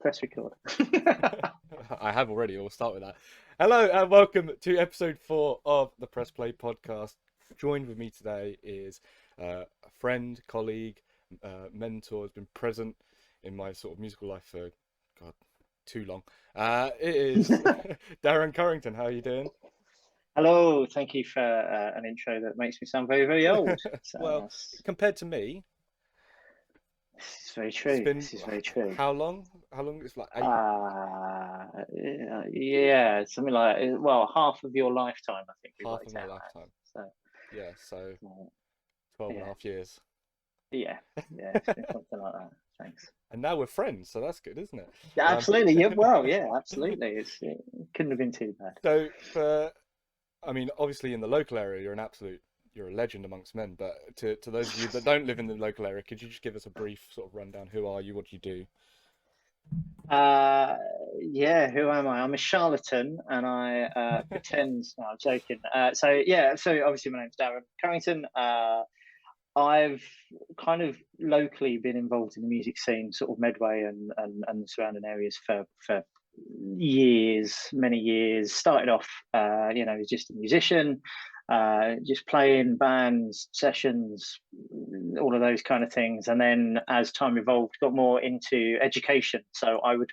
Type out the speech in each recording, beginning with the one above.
Press record. I have already. We'll start with that. Hello and welcome to episode 4 of the Press Play podcast. Joined with me today is a friend, colleague, mentor, has been present in my sort of musical life for, God, too long. It is Darren Currington. How are you doing? Hello, thank you for an intro that makes me sound very, very old. Well, compared to me, This is very it's true. been This is very true. how long? How long? It's like 8. Yeah, something like half of your lifetime, I think we Half of worked my out lifetime. as. Yeah, so So 12 and a yeah, half years. yeah, yeah, it's been something like that. Thanks. And now we're friends, so that's good, isn't it? Absolutely. Yeah. Well, yeah, absolutely. It couldn't have been too bad. So I mean, obviously in the local area, you're a legend amongst men. But to those of you that don't live in the local area, could you just give us a brief sort of rundown? Who are you? What do you do? Uh, yeah, who am I? I'm a charlatan and I pretend. No, I'm joking. So obviously my name's Darren Currington. I've kind of locally been involved in the music scene, sort of Medway and the surrounding areas for years, many years. Started off, as just a musician, just playing bands, sessions, all of those kind of things. And then as time evolved, got more into education. So I would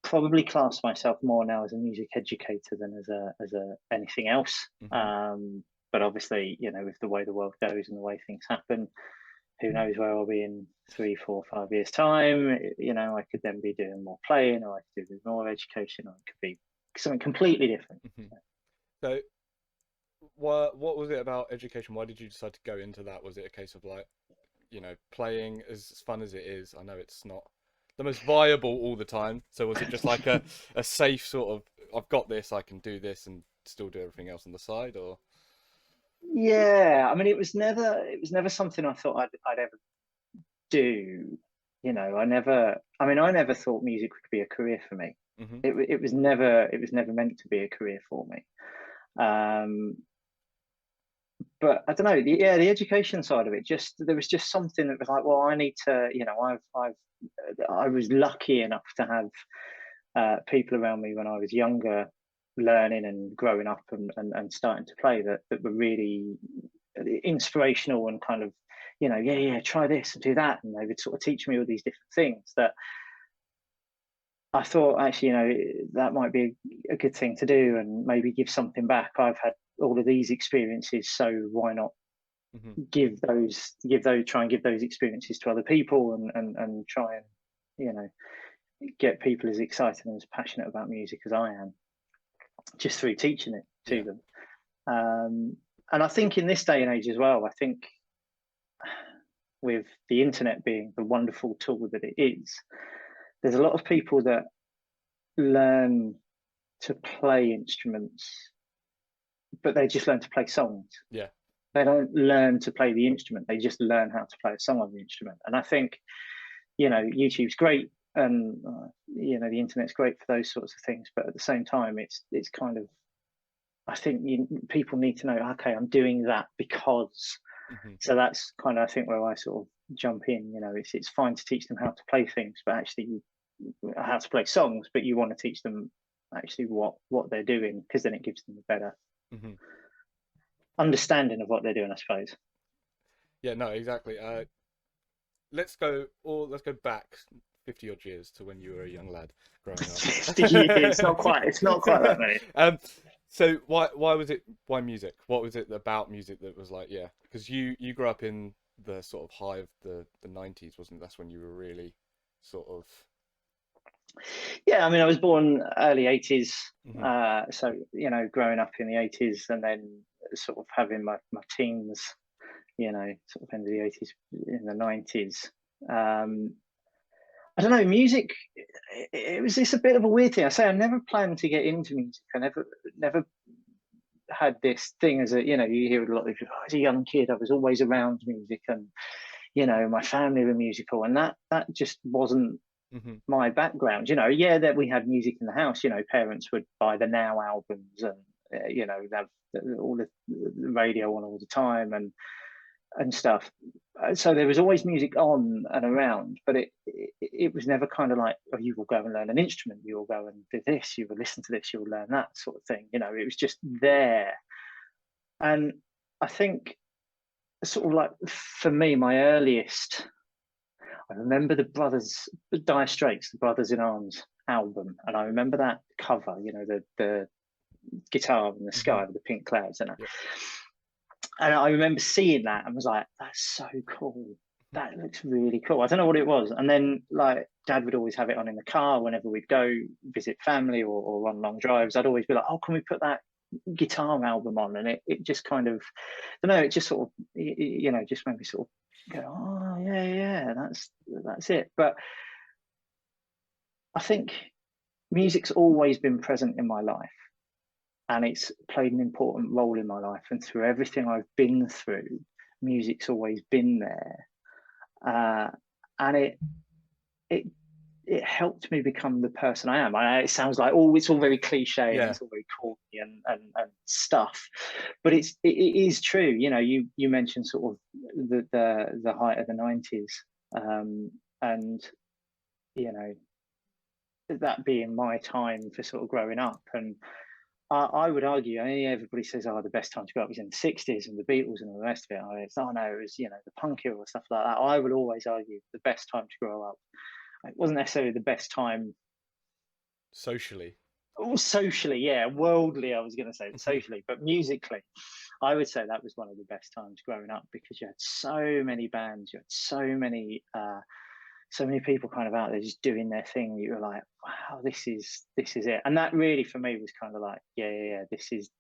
probably class myself more now as a music educator than as a anything else. Hmm. But obviously, with the way the world goes and the way things happen, who knows where I'll be in 3, 4, 5 years time. I could then be doing more playing, or I could do more education, or it could be something completely different. Hmm. So, what was it about education? Why did you decide to go into that? Was it a case of like, playing as fun as it is? I know it's not the most viable all the time. So was it just like a safe sort of, I've got this, I can do this and still do everything else on the side, or? Yeah, I mean, it was never something I thought I'd ever do. I never thought music would be a career for me. Hmm. It was never meant to be a career for me. Um, but I don't know. The education side of it, just there was just something that was like, well, I need to. I was lucky enough to have people around me when I was younger, learning and growing up and starting to play that were really inspirational and kind of, yeah, try this and do that, and they would sort of teach me all these different things that I thought actually, that might be a good thing to do and maybe give something back. I've had all of these experiences, so why not Hmm. try and give those experiences to other people and try and, you know, get people as excited and as passionate about music as I am, just through teaching it to Yeah. them. And I think in this day and age as well, I think with the internet being the wonderful tool that it is, there's a lot of people that learn to play instruments, but they just learn to play songs. Yeah. They don't learn to play the instrument. They just learn how to play a song on the instrument. And I think, YouTube's great and, the internet's great for those sorts of things. But at the same time, it's kind of, I think people need to know, okay, I'm doing that because. Hmm. So that's kind of, I think, where I sort of jump in. It's fine to teach them how to play things, but actually how to play songs, but you want to teach them actually what they're doing, because then it gives them a better Hmm. understanding of what they're doing, I suppose. Yeah, no, exactly. Let's go back 50 odd years to when you were a young lad growing 50 years, not quite. It's not quite that up. many. So why music? What was it about music that was like, yeah? Because you grew up in the sort of high of the 90's, wasn't it? That's when you were really sort of. Yeah, I mean, I was born early 80s. Hmm. So, growing up in the 80s and then sort of having my teens, sort of end of the 80s, in the 90s. Um, I don't know, music, it was just a bit of a weird thing. I say I never planned to get into music. I never had this thing as you hear a lot of, as a young kid, I was always around music and, my family were musical, and that just wasn't Hmm. my background. Yeah, that we had music in the house. Parents would buy the Now albums and, have all the radio on all the time, and and stuff. So there was always music on and around, but it was never kind of like, oh, you will go and learn an instrument, you will go and do this, you will listen to this, you will learn that sort of thing. You know, it was just there. And I think sort of like for me, my earliest, I remember the Dire Straits, the Brothers in Arms album, and I remember that cover. You know, the guitar in the sky with the pink clouds, and Yep. and I remember seeing that and was like, that's so cool. That looks really cool. I don't know what it was. And then like Dad would always have it on in the car whenever we'd go visit family or on long drives. I'd always be like, oh, can we put that guitar album on? And it just kind of, I don't know, it just sort of, you know, just made me sort of go, oh yeah, that's it. But I think music's always been present in my life, and it's played an important role in my life. And through everything I've been through, music's always been there, and it helped me become the person I am. It sounds like it's all very cliche and it's all very corny and stuff, but it is true. You know, you mentioned sort of the height of the 90s, and you know, that being my time for sort of growing up. And I would argue, everybody says, oh, the best time to grow up was in the 60s and the Beatles and all the rest of it. Oh no, it was, you know, the punk era or stuff like that. I would always argue the best time to grow up, it wasn't necessarily the best time Socially. socially, yeah, worldly, I was going to say socially, but musically, I would say that was one of the best times growing up, because you had so many bands, you had so many people kind of out there just doing their thing. You were like, wow, this is it. And that really for me was kind of like, yeah, this is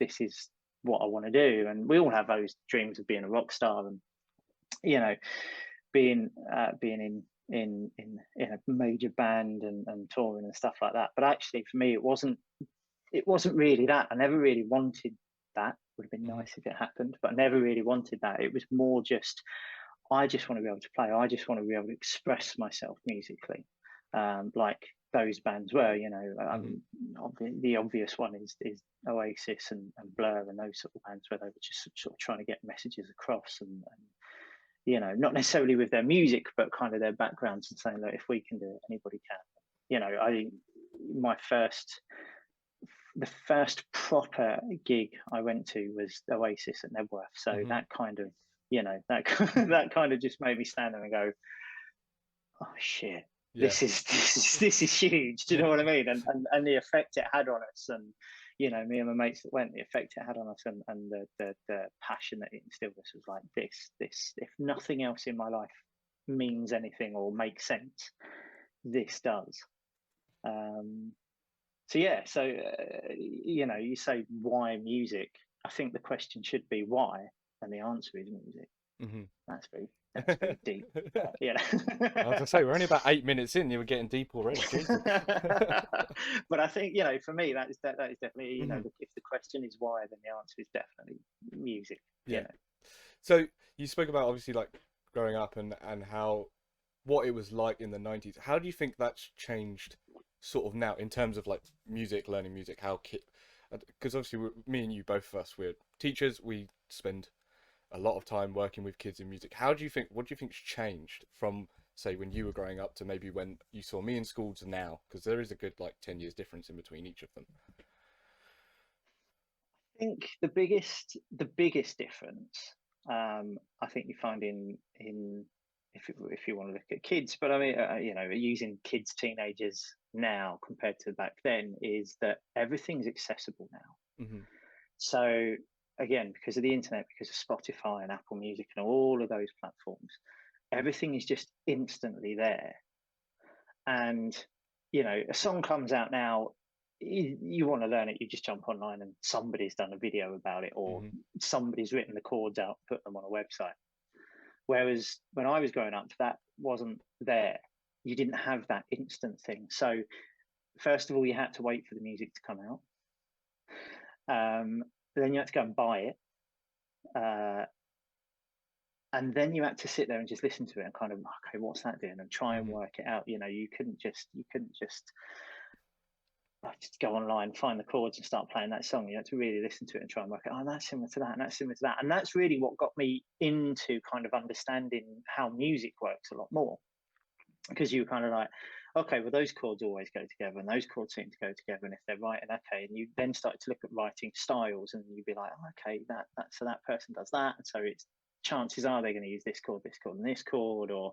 what I want to do. And we all have those dreams of being a rock star and, you know, being in a major band and touring and stuff like that. But actually for me, it wasn't really that. I never really wanted that. Would have been nice if it happened, but I never really wanted that. It was more just, I just want to be able to play. I just want to be able to express myself musically, like those bands were. You know, the obvious one is Oasis and Blur and those sort of bands, where they were just sort of trying to get messages across, and you know, not necessarily with their music, but kind of their backgrounds, and saying that if we can do it, anybody can. You know, the first proper gig I went to was Oasis at Nebworth. So that kind of, you know, that kind of just made me stand there and go, oh shit, this is huge. Do you know what I mean? And the effect it had on us, and you know, me and my mates that went, the effect it had on us, and the passion that it instilled us was like, this, if nothing else in my life means anything or makes sense, this does. So yeah, you know, you say why music? I think the question should be why, and the answer is music. That's very deep. You know. I was gonna say we're only about 8 minutes in. You were getting deep already. Jesus. But I think, you know, for me that is definitely, you know, if the question is why, then the answer is definitely music. Yeah. You know? So you spoke about obviously like growing up and how what it was like in the 90s. How do you think that's changed sort of now in terms of like music, learning music, how because obviously me and you, both of us, we're teachers, we spend a lot of time working with kids in music. What do you think's changed from say when you were growing up to maybe when you saw me in school to now? Because there is a good like 10 years difference in between each of them. I think the biggest difference, I think you find in if you want to look at kids, but I mean, you know, using kids, teenagers now compared to back then, is that everything's accessible now. So again, because of the internet, because of Spotify and Apple Music and all of those platforms, everything is just instantly there. And you know, a song comes out now, you want to learn it, you just jump online and somebody's done a video about it, or somebody's written the chords out, put them on a website. Whereas when I was growing up, that wasn't there. You didn't have that instant thing. So first of all, you had to wait for the music to come out. Then you had to go and buy it. And then you had to sit there and just listen to it and kind of, okay, what's that doing? And try and work it out. You know, you couldn't just I just go online, find the chords, and start playing that song. You have to really listen to it and try and work out, oh, that's similar to that, and that's similar to that. And that's really what got me into kind of understanding how music works a lot more. Because you were kind of like, okay, well, those chords always go together, and those chords seem to go together. And if they're writing, okay, and you then start to look at writing styles, and you'd be like, oh, okay, that so that person does that, and so it's chances are they're going to use this chord, and this chord, or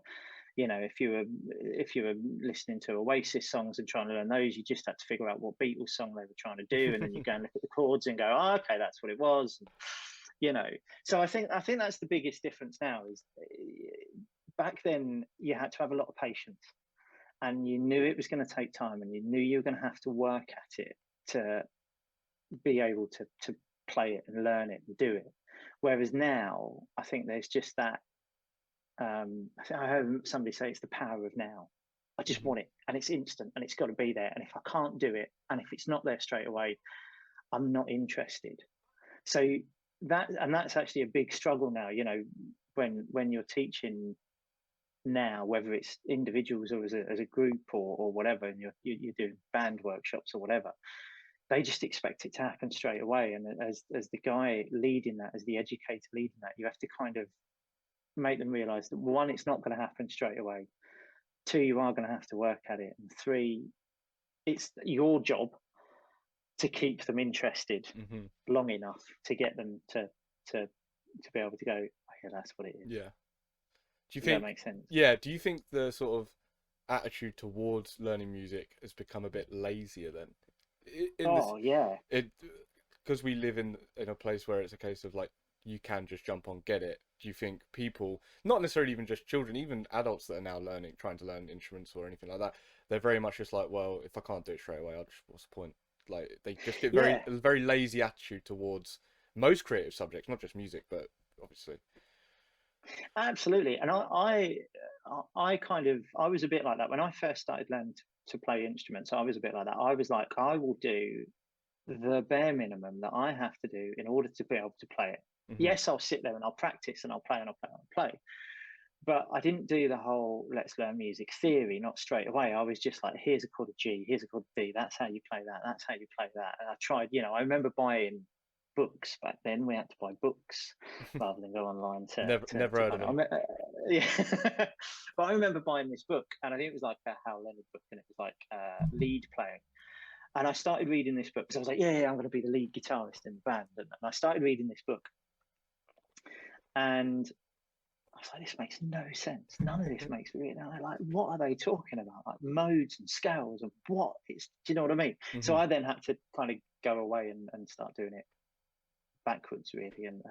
if you were listening to Oasis songs and trying to learn those, you just had to figure out what Beatles song they were trying to do, and then you go and look at the chords and go, oh, okay, that's what it was. So I think that's the biggest difference now is back then you had to have a lot of patience, and you knew it was going to take time, and you knew you were going to have to work at it to be able to play it and learn it and do it. Whereas now, I think there's just that. I heard somebody say it's the power of now. I just want it, and it's instant, and it's got to be there. And if I can't do it, and if it's not there straight away, I'm not interested. So that's actually a big struggle now. When you're teaching now, whether it's individuals or as a group or whatever, and you're doing band workshops or whatever, they just expect it to happen straight away. And as the guy leading that, as the educator leading that, you have to kind of make them realize that, one, it's not going to happen straight away. Two, you are going to have to work at it. And three, it's your job to keep them interested long enough to get them to be able to go, oh, yeah, that's what it is. Yeah. Do you think that makes sense? Yeah. Do you think the sort of attitude towards learning music has become a bit lazier then? Yeah. Because we live in a place where it's a case of like you can just jump on, get it. Do you think people, not necessarily even just children, even adults that are now trying to learn instruments or anything like that, they're very much just like, well, if I can't do it straight away, what's the point? Like they just get very lazy attitude towards most creative subjects, not just music, but obviously. Absolutely. And I was a bit like that when I first started learning to play instruments. I was a bit like that. I was like, I will do the bare minimum that I have to do in order to be able to play it. Yes, I'll sit there and I'll practice and I'll play and I'll play and I'll play. But I didn't do the whole let's learn music theory, not straight away. I was just like, here's a chord of G, here's a chord of D, that's how you play that, that's how you play that. And I tried, I remember buying books back then. We had to buy books rather than go online to never heard of them. Yeah. But I remember buying this book, and I think it was like a Hal Leonard book, and it was like lead playing. And I started reading this book because I was like, yeah, I'm going to be the lead guitarist in the band. And I started reading this book, and I was like, this makes no sense. None of this makes really. Like, what are they talking about? Like modes and scales and what? Do you know what I mean? So I then had to kind of go away and start doing it backwards, really, and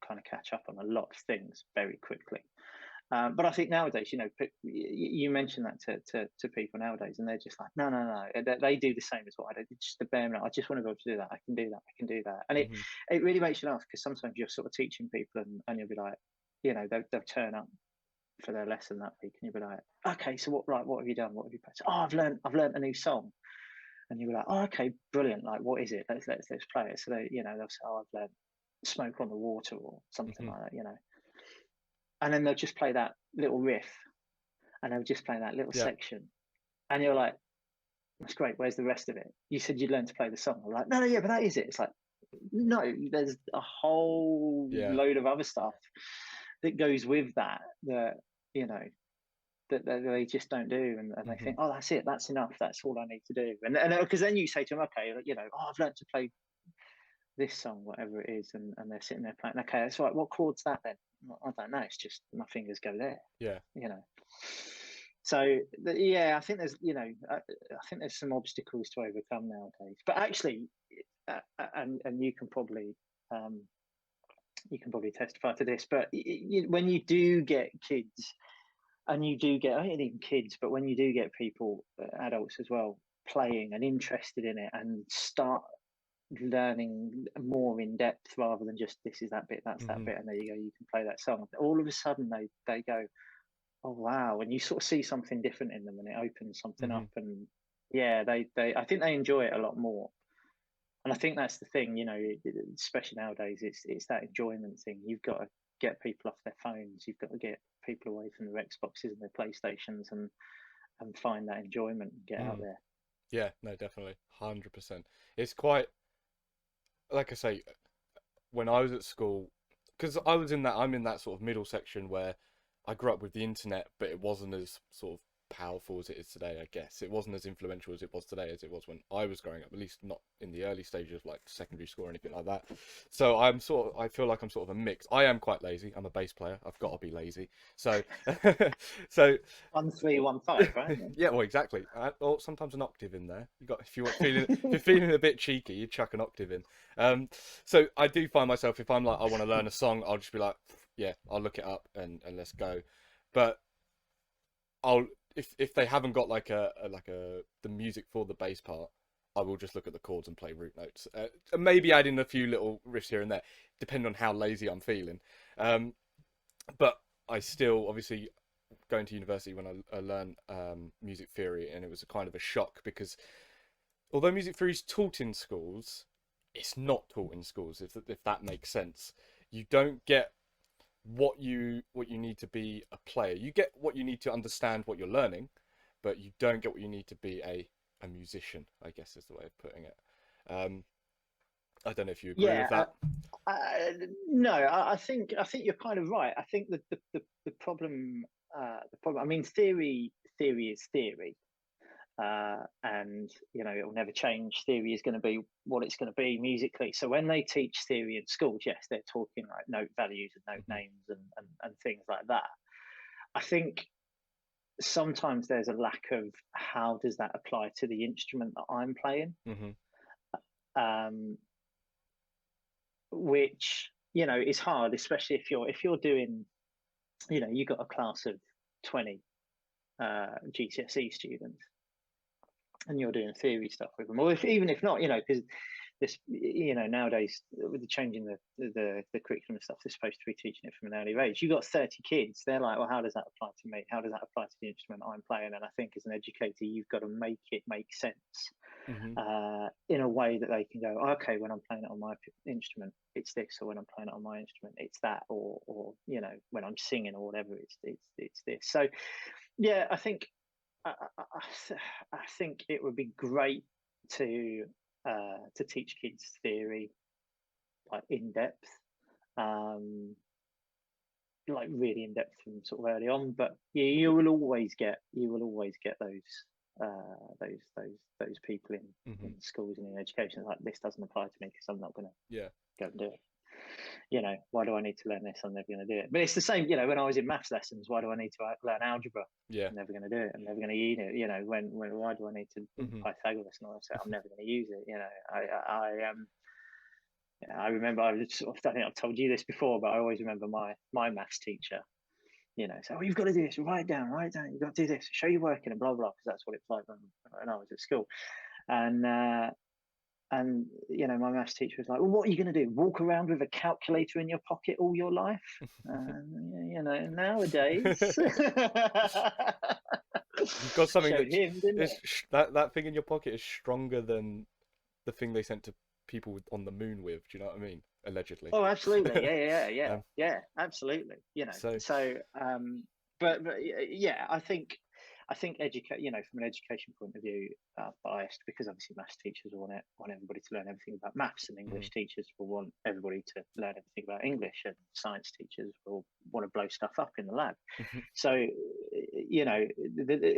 kind of catch up on a lot of things very quickly. But I think nowadays, you mentioned that to people nowadays, and they're just like, no. They do the same as what I do. It's just the bare minimum. I just want to be able to do that. I can do that. I can do that. And it really makes you laugh, because sometimes you're sort of teaching people, and you'll be like, they'll turn up for their lesson that week, and you'll be like, okay, so what have you done? What have you practiced? Oh, I've learned a new song. And you'll be like, oh, okay, brilliant. Like, what is it? Let's play it. So they'll say, oh, I've learned Smoke on the Water or something like that, And then they'll just play that little riff, and they'll just play that little section. And you're like, that's great. Where's the rest of it? You said you'd learn to play the song. I'm like, no, yeah, but that is it. It's like, no, there's a whole load of other stuff that goes with that that they just don't do, and they think, oh, that's it, that's enough, that's all I need to do. And because then you say to them, okay, oh, I've learned to play this song, whatever it is, and they're sitting there playing, okay, that's right, what chord's that then? I don't know, it's just my fingers go there. So I think there's I think there's some obstacles to overcome nowadays, but actually and you can probably testify to this, but when you do get kids, and you do get, I don't even kids, but when you do get people, adults as well, playing and interested in it, and start learning more in depth rather than just this is that bit, that's that bit, and there you go, you can play that song. All of a sudden they go, oh wow, and you sort of see something different in them, and it opens something up, and they I think they enjoy it a lot more. And I think that's the thing, especially nowadays, it's that enjoyment thing. You've got to get people off their phones. You've got to get people away from their Xboxes and their PlayStations, and find that enjoyment and get out there. Yeah, no, definitely, 100%. It's quite, like I say, when I was at school, because I'm in that sort of middle section where I grew up with the internet, but it wasn't as sort of powerful as it is today, I guess. It wasn't as influential as it was today as it was when I was growing up, at least not in the early stages of like secondary school or anything like that. So I feel like I'm sort of a mix. I am quite lazy. I'm a bass player. I've got to be lazy. So, so 1315, right? yeah, well, exactly. Or sometimes an octave in there. You got if you're feeling a bit cheeky, you chuck an octave in. So I do find myself, if I'm like I want to learn a song, I'll just be like, yeah, I'll look it up and let's go. But I'll if they haven't got like a the music for the bass part, I will just look at the chords and play root notes. And maybe add in a few little riffs here and there, depending on how lazy I'm feeling. Um, but I still obviously going to university when I learned music theory, and it was a kind of a shock because although music theory is taught in schools, it's not taught in schools. If that makes sense, you don't get what you need to be a player. You get what you need to understand what you're learning, but you don't get what you need to be a musician, I guess is the way of putting it. I don't know if you agree with Yeah, that. no, I think you're kind of right. I think that the problem, I mean, theory is theory, and it will never change. Theory is going to be what it's going to be musically. So when they teach theory in schools, yes, they're talking like note values and note Hmm. names and things like that. I think sometimes there's a lack of how does that apply to the instrument that I'm playing, Hmm. um, which is hard, especially if you're doing, you've got a class of 20 GCSE students and you're doing theory stuff with them, or even if not, because this, nowadays with the changing the curriculum and stuff, they're supposed to be teaching it from an early age. You've got 30 kids, they're like, well, how does that apply to me? How does that apply to the instrument I'm playing? And I think as an educator, you've got to make it make sense Hmm. in a way that they can go, okay, when I'm playing it on my instrument, it's this, or when I'm playing it on my instrument, it's that, or when I'm singing or whatever, it's this. So yeah, I, I think it would be great to teach kids theory like in depth, um, like really in depth from sort of early on. But you will always get those people in Hmm. schools and in education like this doesn't apply to me because I'm not going to Yeah. go and do it. Why do I need to learn this? I'm never going to do it. But it's the same, when I was in maths lessons, why do I need to learn algebra? Yeah. I'm never going to do it. I'm never going to use it. When why do I need to Hmm. Pythagoras and all that? I'm never going to use it. I remember I think I've told you this before, but I always remember my maths teacher. So you've got to do this. Write it down. You've got to do this. Show your working and blah blah. Because that's what it's like when I was at school. And my maths teacher was like, well, what are you going to do, walk around with a calculator in your pocket all your life? Nowadays. You've got something Showed him, didn't it? that thing in your pocket is stronger than the thing they sent to people on the moon with. Do you know what I mean? Allegedly. Oh, absolutely. Yeah, um, yeah, absolutely. so So but yeah, I think educate, from an education point of view, biased because obviously maths teachers want everybody to learn everything about maths, and mhm, English teachers will want everybody to learn everything about English, and science teachers will want to blow stuff up in the lab. mhm, So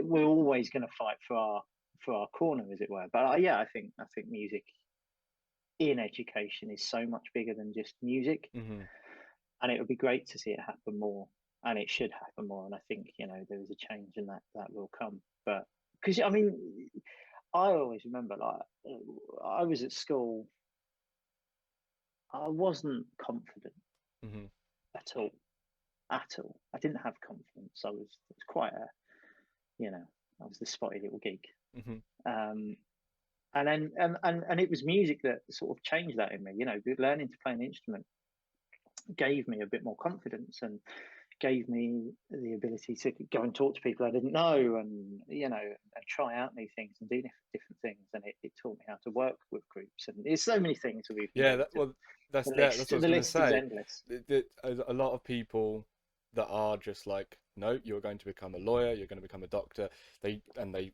we're always going to fight for our corner, as it were. But yeah, I think music in education is so much bigger than just music, mhm, and it would be great to see it happen more, and it should happen more. And I think there is a change, and that will come. But because I mean, I always remember like I was at school, I wasn't confident mhm, at all, at all. I didn't have confidence. I was quite a you know I was the spotty little geek. mhm. Um, and then and it was music that sort of changed that in me. Learning to play an instrument gave me a bit more confidence and gave me the ability to go and talk to people I didn't know, and and try out new things and do different things. And it taught me how to work with groups, and there's so many things that we can go Yeah, into. that's The yeah, list that's what I was the gonna list is say. endless. A lot of people that are just like, no, you're going to become a lawyer, you're going to become a doctor. They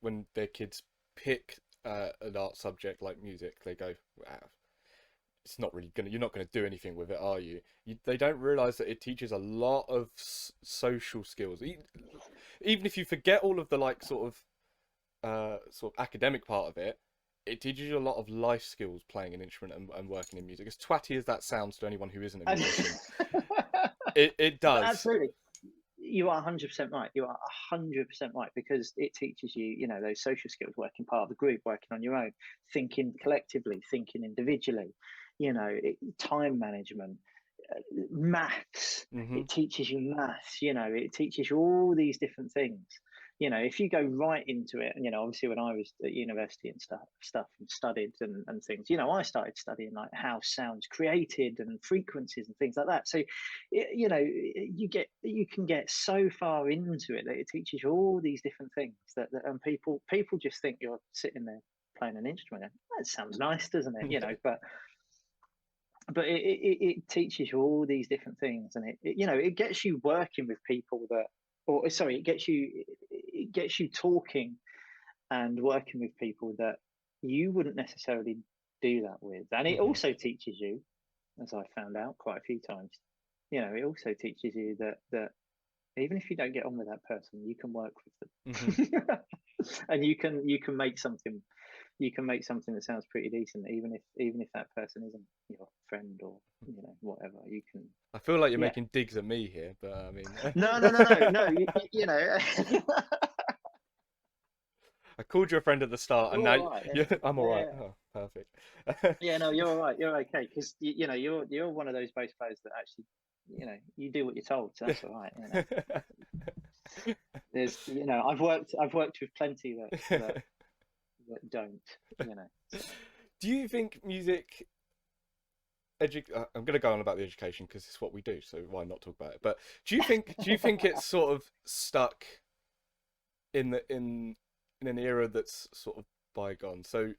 when their kids pick an art subject like music, they go, wow, it's not really gonna, you're not gonna do anything with it, are you? They don't realize that it teaches a lot of social skills. Even if you forget all of the like sort of academic part of it, it teaches you a lot of life skills playing an instrument and working in music. As twatty as that sounds to anyone who isn't a musician, it But does. absolutely, you are 100% right. You are 100% right, because it teaches you, those social skills, working part of a group, working on your own, thinking collectively, thinking individually, time management, maths. Hmm. It teaches you maths. It teaches you all these different things. If you go right into it, and obviously when I was at university and stuff and studied and things, I started studying like how sound's created and frequencies and things like that. So you can get so far into it that it teaches you all these different things and people just think you're sitting there playing an instrument. That sounds nice, doesn't it? But it teaches you all these different things, and it gets you working with people that, or sorry, it gets you talking and working with people that you wouldn't necessarily do that with. And it Hmm. also teaches you, as I found out quite a few times, it also teaches you that even if you don't get on with that person, you can work Hmm. with them. And you can make something that sounds pretty decent, even if that person isn't your friend or whatever. You can. I feel like you're Yeah. making digs at me here, but I mean, No, no, no, no, no. I called you a friend at the start, and You're now all right. I'm all Yeah, right. yeah, Oh, perfect. yeah. No, you're all right. You're okay, because you're one of those bass players that actually, you do what you're told. So that's all right. There's, I've worked with plenty that don't. So. Do you think music I'm going to go on about the education because it's what we do, so why not talk about it? But do you think it's sort of stuck in in an era that's sort of bygone? So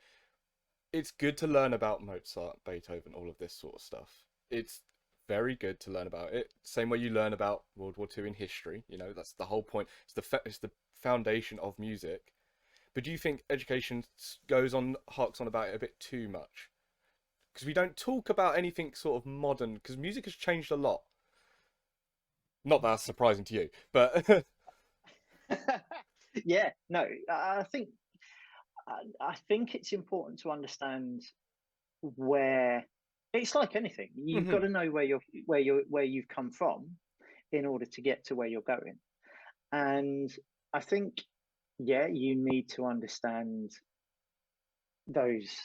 it's good to learn about Mozart, Beethoven, all of this sort of stuff. It's very good to learn about it. Same way you learn about World War II in history. That's the whole point. It's the foundation of music. But do you think education harks on about it a bit too much? Because we don't talk about anything sort of modern. Because music has changed a lot. Not that that's surprising to you, but Yeah, no, I think it's important to understand where it's like anything. You've got Mhm, to know where you've come from in order to get to where you're going. And I think, yeah, you need to understand those,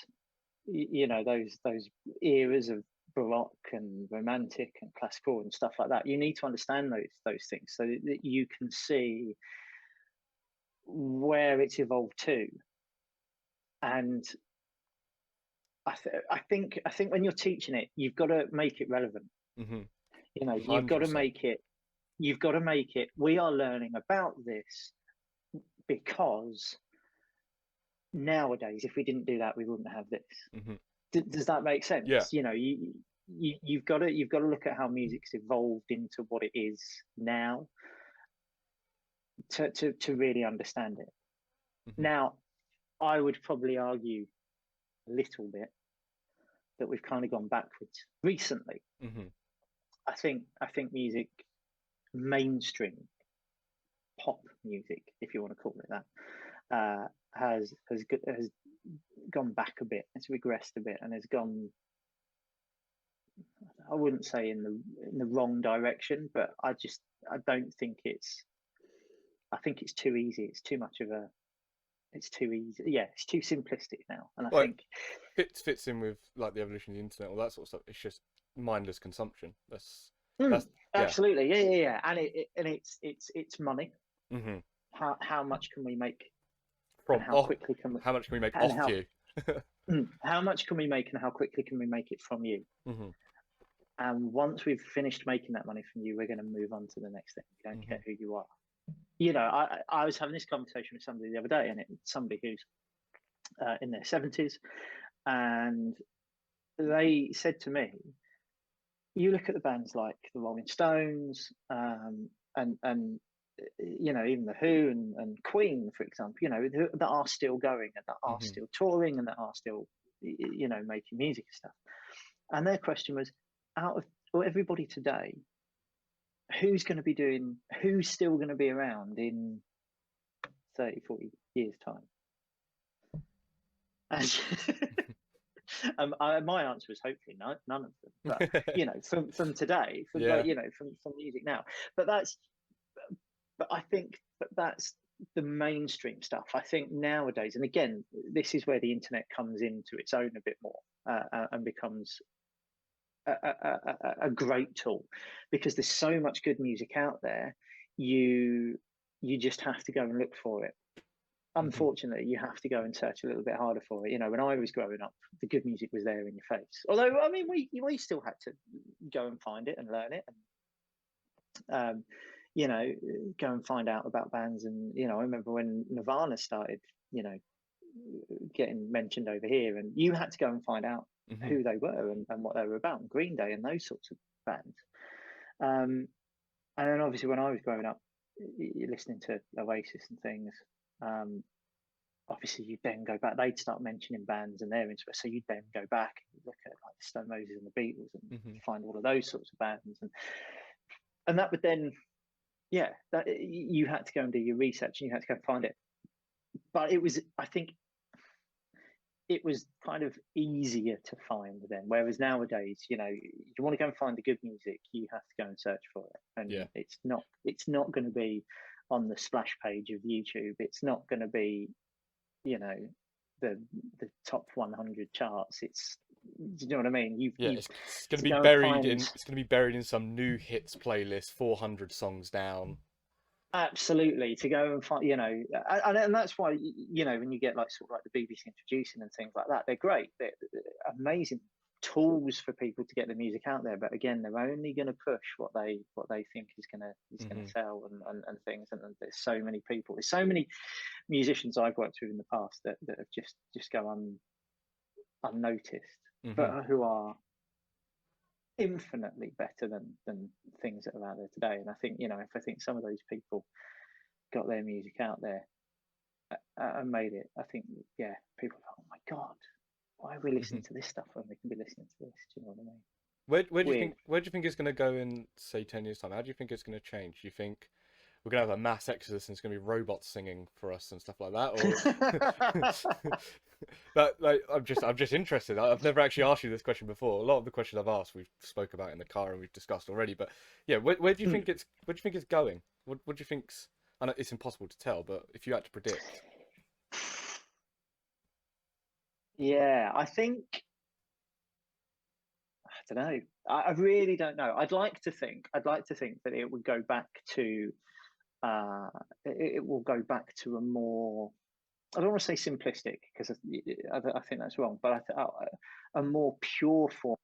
those eras of Baroque and Romantic and Classical and stuff like that. You need to understand those things so that you can see where it's evolved to. And I think when you're teaching it, you've got to make it relevant. mhm, You've got to 100%. make it. You've got to make it. We are learning about this because nowadays, if we didn't do that, we wouldn't have this. Mhm, Does that make yeah. sense? You've got to look at how music's evolved into what it is now to really understand it. Mhm, Now, I would probably argue a little bit that we've kind of gone backwards recently. mhm, I think music, mainstream pop music, if you want to call it that, has gone back a bit. It's regressed a bit and has gone. I wouldn't say in the wrong direction, but I don't think it's. I think it's too easy. It's too much of a. It's too easy. Yeah, it's too simplistic now, and I Like think. fits in with like the evolution of the internet, all that sort of stuff. It's just mindless consumption. Mm, That's yeah. absolutely, yeah, yeah, yeah, and it's money. Mhm. How much can we make, and From how quickly can we, how much can we make and off you? how much can we make, and how quickly can we make it from you? Mhm, And once we've finished making that money from you, we're going to move on to the next thing. We don't care mhm, who you are. I was having this conversation with somebody the other day, and it's somebody who's in their 70s, and they said to me, "You look at the bands like the Rolling Stones, and even the Who and Queen, for example, that are still going and that are still touring and that are still, making music and stuff. And their question was, out of everybody today, who's still going to be around in 30, 40 years' time? And my answer was hopefully none of them. But from today, from music now. But I think that's the mainstream stuff. I think nowadays, and again, this is where the internet comes into its own a bit more and becomes a great tool, because there's so much good music out there. You just have to go and look for it. Unfortunately, you have to go and search a little bit harder for it. When I was growing up, the good music was there in your face. Although, I mean, we still had to go and find it and learn it, and go and find out about bands. And I remember when Nirvana started, getting mentioned over here, and you had to go and find out who they were and what they were about, and Green Day and those sorts of bands. And then obviously when I was growing up, you're listening to Oasis and things. Obviously you'd then go back, they'd start mentioning bands and their interest, so you'd then go back and look at like the Stone Roses and the Beatles and find all of those sorts of bands, and that would then that you had to go and do your research and you had to go and find it. But I think it was kind of easier to find then, whereas nowadays, you want to go and find the good music, you have to go and search for it, and it's not going to be on the splash page of YouTube. It's not going to be, the top 100 charts. Do you know what I mean? It's going to be buried in. It's going to be buried in some new hits playlist, 400 songs down. Absolutely, to go and find, and that's why, when you get like sort of like the BBC introducing and things like that, they're great. They're amazing tools for people to get the music out there. But again, they're only going to push what they think is going to sell and things. And there's so many people, there's so many musicians I've worked with in the past that have just go unnoticed, but who are infinitely better than things that are out there today. And I think, if I think some of those people got their music out there and made it, I think, people are like, oh my God, why are we listening to this stuff when we can be listening to this? Do you know what I mean? Where do you think it's going to go in, say, 10 years time? How do you think it's going to change? Do you think we're going to have a mass exodus and it's going to be robots singing for us and stuff like that? Or but I'm just interested. I've never actually asked you this question before. A lot of the questions I've asked we've spoke about in the car and we've discussed already. But where do you think it's going? What do you think's? I know it's impossible to tell, but if you had to predict. Yeah, I don't know. I really don't know. I'd like to think that it would go back to it will go back to a more, I don't want to say simplistic, because I think that's wrong, but a more pure form.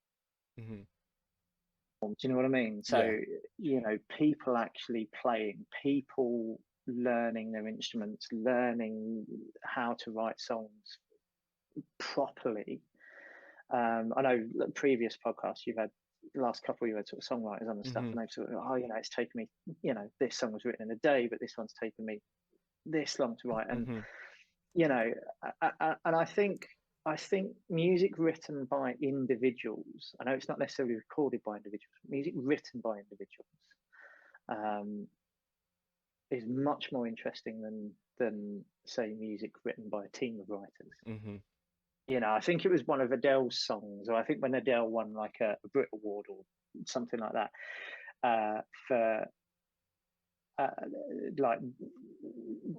Do you know what I mean? So, people actually playing, people learning their instruments, learning how to write songs properly. I know previous podcasts you've had, the last couple you had sort of songwriters on and stuff, and they've sort of, it's taken me, this song was written in a day, but this one's taken me this long to write. And and I think music written by individuals, I know it's not necessarily recorded by individuals, music written by individuals is much more interesting than say music written by a team of writers. I think it was one of Adele's songs, or I think when Adele won like a Brit Award or something like that for like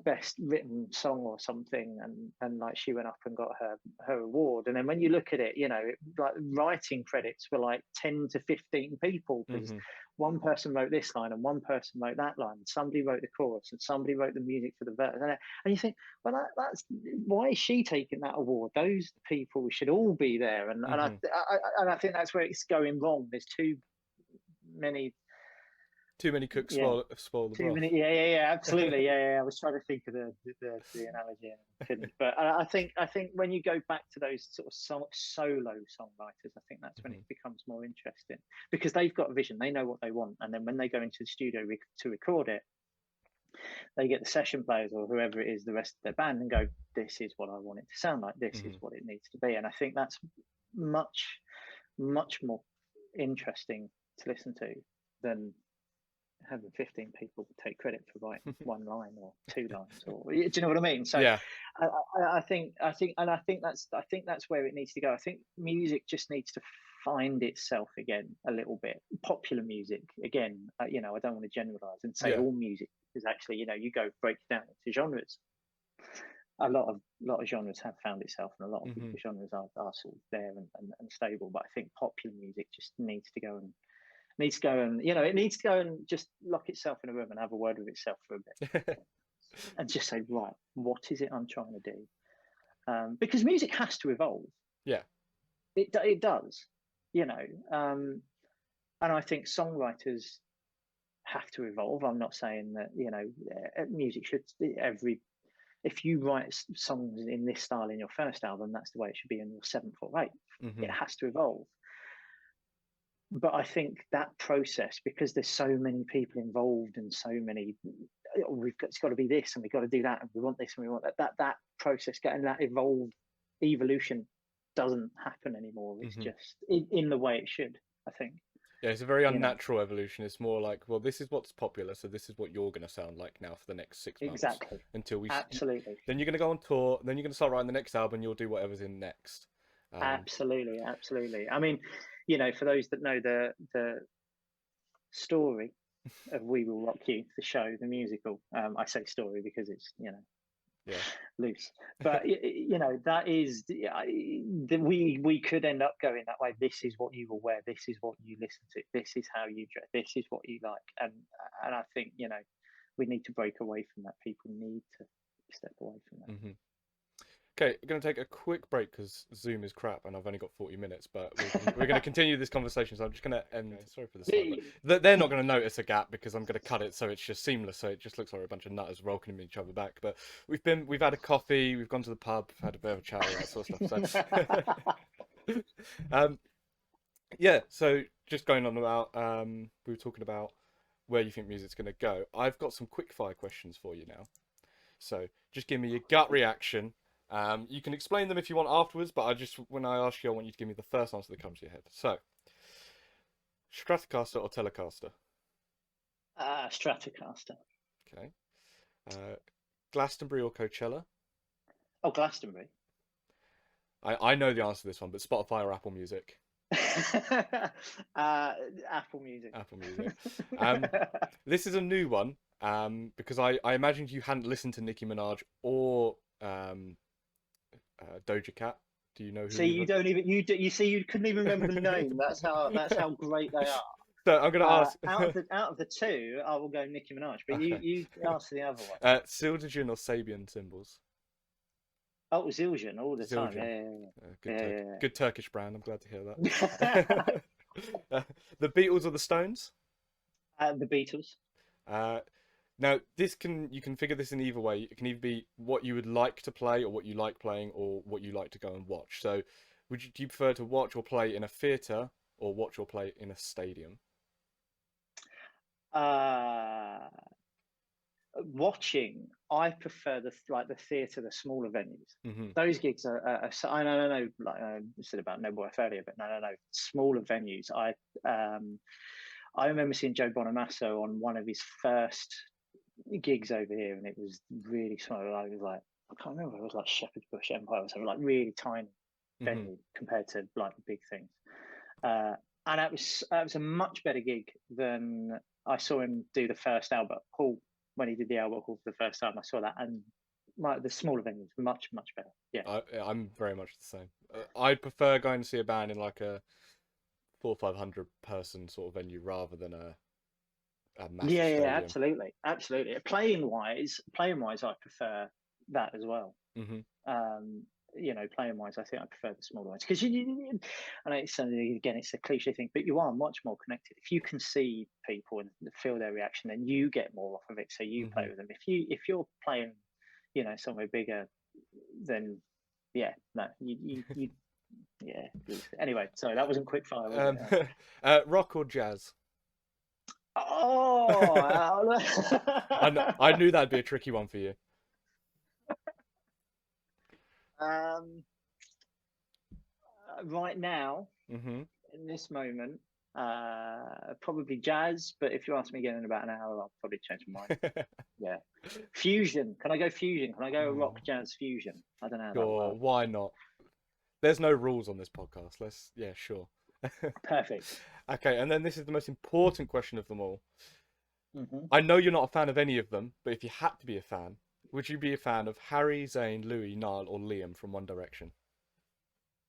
best written song or something, and like she went up and got her award. And then when you look at it, like writing credits were like 10 to 15 people, because one person wrote this line and one person wrote that line, and somebody wrote the chorus and somebody wrote the music for the verse, and you think, well, that's why is she taking that award? Those people should all be there. And I think that's where it's going wrong. There's too many cooks spoil the broth. Absolutely. I was trying to think of the analogy and couldn't. But I think when you go back to those sort of solo songwriters, I think that's when it becomes more interesting, because they've got a vision, they know what they want, and then when they go into the studio to record it, they get the session players or whoever it is, the rest of their band, and go, this is what I want it to sound like, this is what it needs to be. And I think that's much more interesting to listen to than having 15 people take credit for writing one line or two lines, or do you know what I mean? So Yeah. I think that's where it needs to go. I think music just needs to find itself again a little bit. Popular music again, you know, I don't want to generalize and say all music is actually, you know, you go break it down into genres. A lot of genres have found itself, and a lot of genres are sort of there and stable. But I think popular music just needs to go and you know, it needs to go and just lock itself in a room and have a word with itself for a bit and just say, right, what is it I'm trying to do? Because music has to evolve. Yeah, it does, you know. And I think songwriters have to evolve. I'm not saying that, you know, music should if you write songs in this style in your first album, that's the way it should be in your seventh or eighth. It has to evolve. But I think that process, because there's so many people involved and so many, it's got to be this and we've got to do that and we want this and we want that process, getting that evolution doesn't happen anymore. It's just in the way it should, I think. Yeah, it's a very unnatural evolution. It's more like, well, this is what's popular, so this is what you're going to sound like now for the next 6 months. Exactly. Until we absolutely. Then you're going to go on tour. Then you're going to start writing the next album. And you'll do whatever's in next. Absolutely. I mean, you know, for those that know the story of We Will Rock You, the show, the musical. I say story because it's, you know, loose, but you know, that is we could end up going that way. This is what you will wear, this is what you listen to, this is how you dress, this is what you like. And I think, you know, we need to break away from that. People need to step away from that. Okay, we're going to take a quick break because Zoom is crap and I've only got 40 minutes, but we're going to continue this conversation. So I'm just going to end. Sorry for the slide, but they're not going to notice a gap because I'm going to cut it so it's just seamless. So it just looks like a bunch of nutters welcoming each other back. But we've had a coffee, we've gone to the pub, had a bit of a chat, all that sort of stuff. So, yeah. So just going on about, we were talking about where you think music's going to go. I've got some quick fire questions for you now. So just give me your gut reaction. You can explain them if you want afterwards, but when I ask you, I want you to give me the first answer that comes to your head. So, Stratocaster or Telecaster? Stratocaster. Okay. Glastonbury or Coachella? Oh, Glastonbury. I know the answer to this one, but Spotify or Apple Music? Apple Music. Apple Music. This is a new one because I imagined you hadn't listened to Nicki Minaj or Doja Cat. Do you know who? See, you don't even you see you couldn't even remember the name. That's how great they are. So I'm going to ask out of the two, I will go Nicki Minaj, but okay. you ask the other one. Sildergen or Sabian cymbals? Oh, Zildjian all the time. Yeah. Good Turkish brand. I'm glad to hear that. The Beatles or the Stones? The Beatles. Now, you can figure this in either way. It can either be what you would like to play, or what you like playing, or what you like to go and watch. So, do you prefer to watch or play in a theatre, or watch or play in a stadium? Watching, I prefer the theatre, the smaller venues. Those gigs are I know, like I said about No Boy earlier, but no, smaller venues. I remember seeing Joe Bonamassa on one of his first gigs over here, and it was really small. I was like, I can't remember. It was like Shepherd's Bush Empire or something, like really tiny venue compared to like the big things. And that was a much better gig than I saw him do the first Albert Hall when he did the Albert Hall for the first time. I saw that, and the smaller venues much better. Yeah, I'm very much the same. I'd prefer going to see a band in like a 400 or 500 person sort of venue rather than a massive stadium. Absolutely. Playing wise, I prefer that as well. You know, playing wise, I think I prefer the smaller ones because and it's again, it's a cliche thing, but you are much more connected if you can see people and feel their reaction. Then you get more off of it, so you play with them. If you're playing, you know, somewhere bigger, then yeah, Anyway, sorry, that wasn't quick fire. Was it? Rock or jazz? Oh, I knew that'd be a tricky one for you. um, right now, Hmm. in this moment, probably jazz. But if you ask me again in about an hour, I'll probably change my mind. Yeah, fusion. Can I go fusion? Can I go rock Oh, jazz fusion? I don't know how that sure. works. Why not? There's no rules on this podcast. Yeah, sure. Perfect. Okay, and then this is the most important question of them all. Hmm. I know you're not a fan of any of them, but if you had to be a fan, would you be a fan of Harry, Zayn, Louis, Niall, or Liam from One Direction?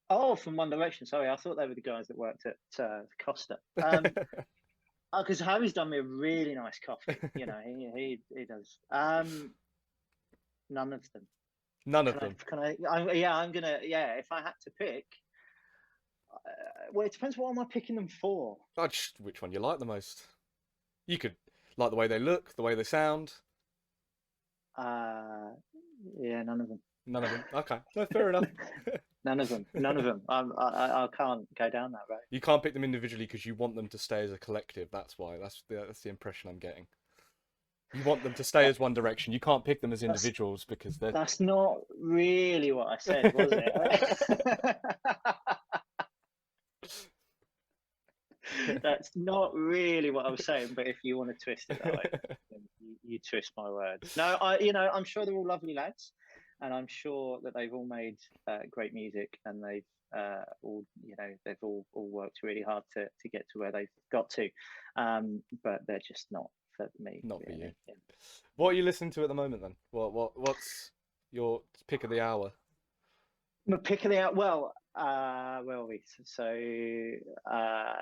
Oh, from One Direction. Sorry, I thought they were the guys that worked at Costa. Because Harry's done me a really nice coffee. You know, he does. None of them. None of Can I? them. Can I? Yeah, I'm gonna. Yeah, if I had to pick, well, it depends. What am I picking them for? Just which one you like the most. You could like the way they look, the way they sound. Uh, yeah, none of them. None of them. Okay, no, fair enough. None of them. None of them. I can't go down that road. You can't pick them individually because you want them to stay as a collective. That's why. That's the impression I'm getting. You want them to stay That, as One Direction. You can't pick them as that's individuals because they're. that's not really what I said, was it? That's not really what I was saying. But if you want to twist it that way, then you twist my words. No, I'm sure they're all lovely lads, and I'm sure that they've all made great music, and they've they've all worked really hard to get to where they've got to. But they're just not for me, Not for you. really. Yeah. What are you listening to at the moment then? What's your pick of the hour? My pick of the out. Well, where are we? So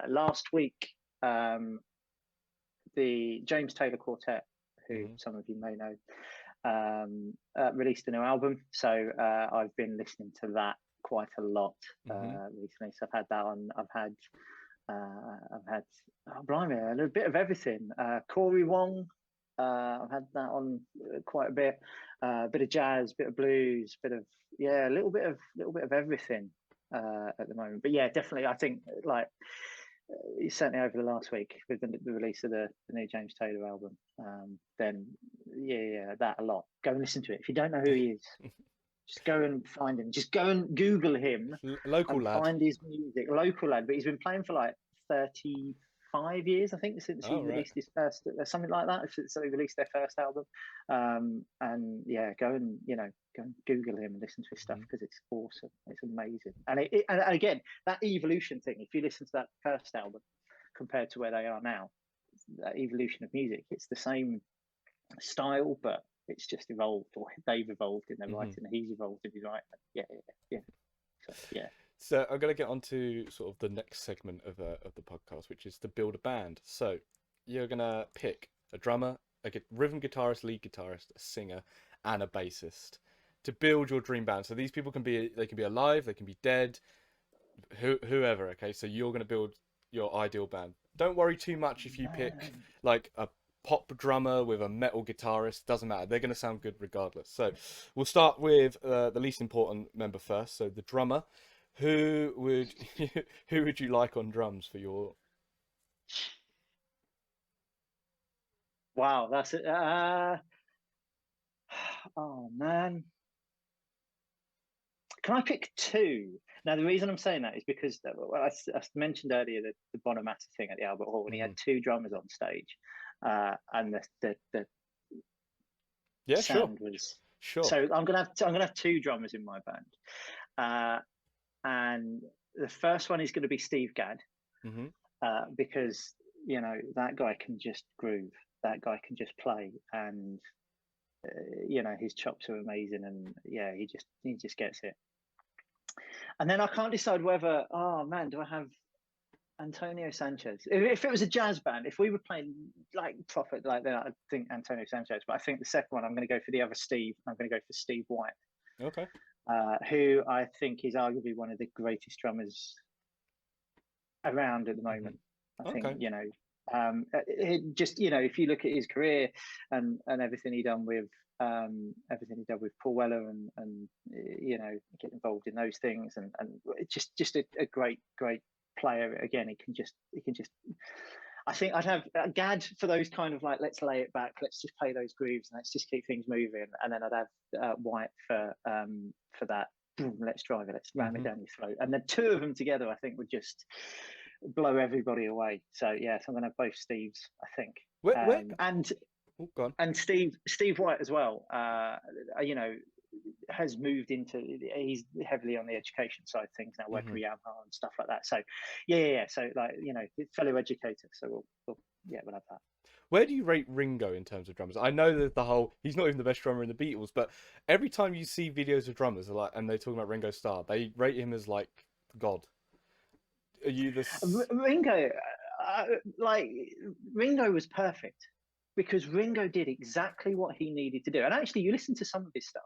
last week, the James Taylor Quartet, who Hmm. some of you may know, released a new album. So I've been listening to that quite a lot Hmm. recently. So I've had that on. I've had oh, blimey, a little bit of everything. Corey Wong. I've had that on quite a bit. Bit of jazz, bit of blues, bit of a little bit of everything at the moment. But yeah, definitely, I think like certainly over the last week with the release of the new James Taylor album, then yeah, that a lot. Go and listen to it. If you don't know who he is, just go and find him. Just go and Google him Local and lad. find his music. Local lad, but he's been playing for like 35 years, I think, since he Oh right. released his first, something like that. So he released their first album, and yeah, go and Google him and listen to his stuff Hmm. because it's awesome. It's amazing, and again, that evolution thing. If you listen to that first album compared to where they are now, that evolution of music, it's the same style, but it's just evolved, or they've evolved in their Hmm. writing, and he's evolved in his writing. Yeah. So yeah. So I'm gonna get on to sort of the next segment of the podcast, which is to build a band. So you're gonna pick a drummer, rhythm guitarist, lead guitarist, a singer, and a bassist to build your dream band. So these people they can be alive, they can be dead, whoever. Okay, so you're gonna build your ideal band. Don't worry too much if you pick Man. like a pop drummer with a metal guitarist. Doesn't matter. They're gonna sound good regardless. So we'll start with the least important member first. So the drummer. Who would who would you like on drums for your? Wow, that's it. Oh man, can I pick two? Now the reason I'm saying that is because well, I mentioned earlier the Bonamassa thing at the Albert Hall, and he Mhm. had two drummers on stage, and the Yeah, sure, sound was. sure. So I'm gonna have two drummers in my band, uh, and the first one is going to be Steve Gadd, Hmm. because that guy can just groove, that guy can just play, and his chops are amazing, and yeah, he just gets it. And then I can't decide whether, oh man, do I have Antonio Sanchez? If it was a jazz band, if we were playing like proper like that, I think Antonio Sanchez. But I think the second one, I'm going to go for the other Steve. I'm going to go for Steve White, Okay. who I think is arguably one of the greatest drummers around at the Hmm. moment. I think Okay. it just if you look at his career and everything he done with Paul Weller and get involved in those things, and just a great player. Again, he can just I think I'd have Gad for those kind of like, let's lay it back, let's just play those grooves and let's just keep things moving. And then I'd have White for that, boom, let's drive it, let's ram it down your throat. And the two of them together, I think, would just blow everybody away. So yeah, so I'm gonna have both Steves, I think. And Steve White as well. You know, has moved into, he's heavily on the education side of things now, working with Yamaha and stuff like that. So yeah. So like, you know, fellow educator. So we'll have that. Where do you rate Ringo in terms of drummers? I know that the whole, he's not even the best drummer in the Beatles, but every time you see videos of drummers and they're talking about Ringo Starr, they rate him as like God. Are you this? Ringo, like Ringo was perfect because Ringo did exactly what he needed to do. And actually, you listen to some of his stuff.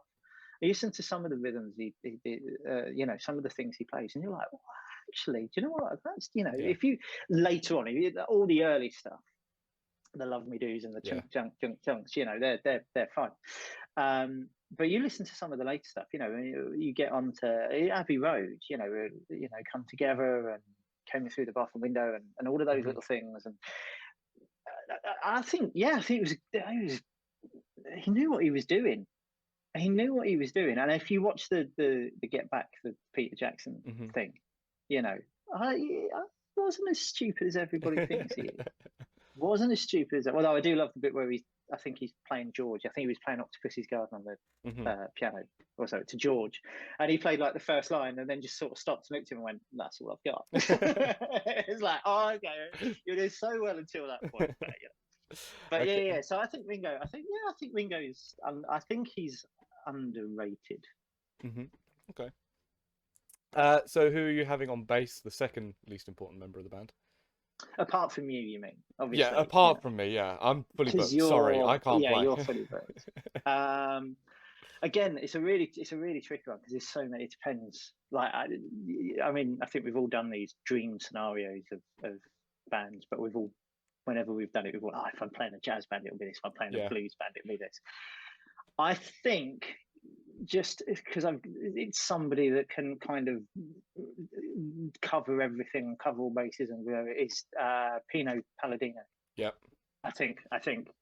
You listen to some of the rhythms he you know, some of the things he plays, and you're like, well, actually, do you know what? That's, you know, if you later on, all the early stuff, the Love Me Do's and the Chunk Chunks, you know, they're fun. But you listen to some of the later stuff, you know, you get on to Abbey Road, you know, Come Together and Came Through the Bathroom Window and all of those little things. And I think it was he knew what he was doing. He knew what he was doing. And if you watch the Get Back, the Peter Jackson thing, you know, I wasn't as stupid as everybody thinks he is. Wasn't as stupid as that. Although I do love the bit where I think he's playing George. I think he was playing Octopussy's Garden on the piano, or so, to George. And he played like the first line and then just sort of stopped and looked at him and went, that's all I've got. It's like, oh, okay. You did so well until that point. But okay. yeah. So I think Ringo, I think Ringo is, I think he's underrated. Okay. So who are you having on bass, the second least important member of the band? Apart from you mean? Obviously. Yeah, apart from me, yeah. I'm fully booked. Sorry, I can't play. Yeah, you're fully booked. Again, it's a really tricky one because there's so many. It depends. Like, I mean, I think we've all done these dream scenarios of bands, but whenever we've done it, we've gone, if I'm playing a jazz band, it'll be this. If I'm playing a blues band, it'll be this. I think just because it's somebody that can kind of cover everything, cover all bases, and it's Pino Palladino. Yep. I think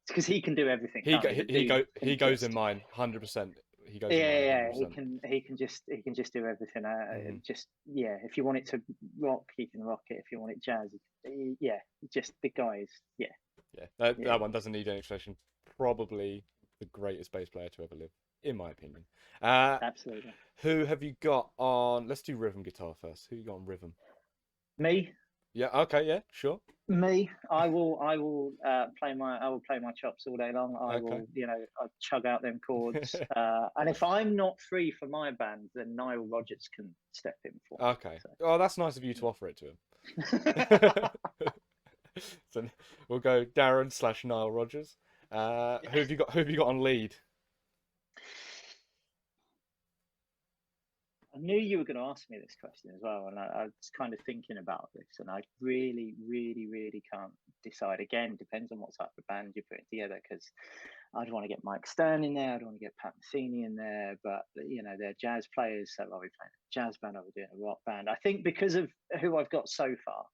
because he can do everything. He goes in mine 100%. He goes. Yeah. He can just do everything. If you want it to rock, he can rock it. If you want it jazz, just the guys. That one doesn't need any explanation. Probably the greatest bass player to ever live, in my opinion. Absolutely. Who have you got on? Let's do rhythm guitar first. Who you got on rhythm? Me. Yeah. Okay. Yeah. Sure. Me. I will play my chops all day long. I will, I'll chug out them chords. And if I'm not free for my band, then Nile Rodgers can step in for me. Okay. So. Oh, that's nice of you to offer it to him. So we'll go Darren / Nile Rodgers. Who have you got on lead? I knew you were going to ask me this question as well, and I was kind of thinking about this, and I really, really, really can't decide. Again, depends on what type of band you're putting together, because I'd want to get Mike Stern in there, I'd want to get Pat Messini in there, but they're jazz players, so I'll be playing a jazz band, I'll be doing a rock band. I think because of who I've got so far,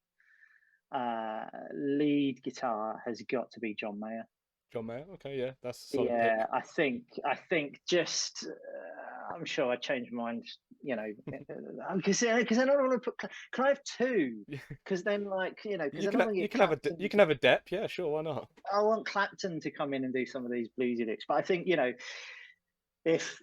lead guitar has got to be John Mayer. John Mayer, okay, yeah, that's a solid pick. I think just I'm sure I changed my mind, because I don't want to put. Can I have two? Because then, you can have a dep, yeah, sure, why not? I want Clapton to come in and do some of these bluesy licks, but I think if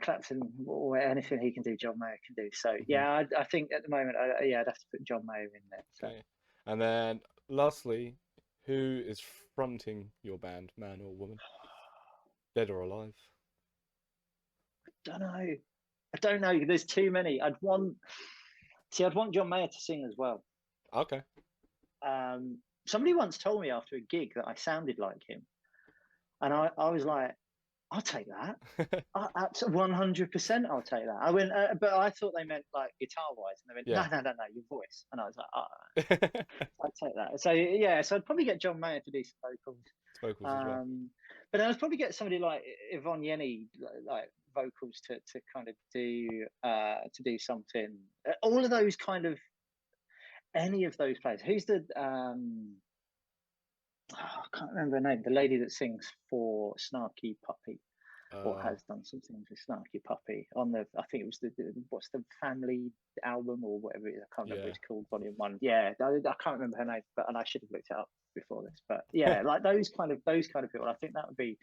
Clapton or anything he can do, John Mayer can do. So yeah, I think at the moment, I'd have to put John Mayer in there. So. Okay. And then lastly, who is fronting your band, man or woman, dead or alive? I don't know. There's too many. I'd want John Mayer to sing as well. Okay. Somebody once told me after a gig that I sounded like him, and I was like, I'll take that. 100%, I'll take that. I went, but I thought they meant like guitar-wise, and they went, no, your voice. And I was like, I'll take that. So yeah, so I'd probably get John Mayer to do some vocals. Vocals as well. But then I'd probably get somebody like Yvonne Yenny, like vocals to kind of do something. All of those kind of, any of those players. Who's the I can't remember her name. The lady that sings for Snarky Puppy, or Uh, has done some things with Snarky Puppy on the. I think it was what's the family album or whatever it is. I can't remember what yeah. it's called. Volume 1. Yeah, I can't remember her name, and I should have looked it up before this. But yeah, like those kind of people. I think that would be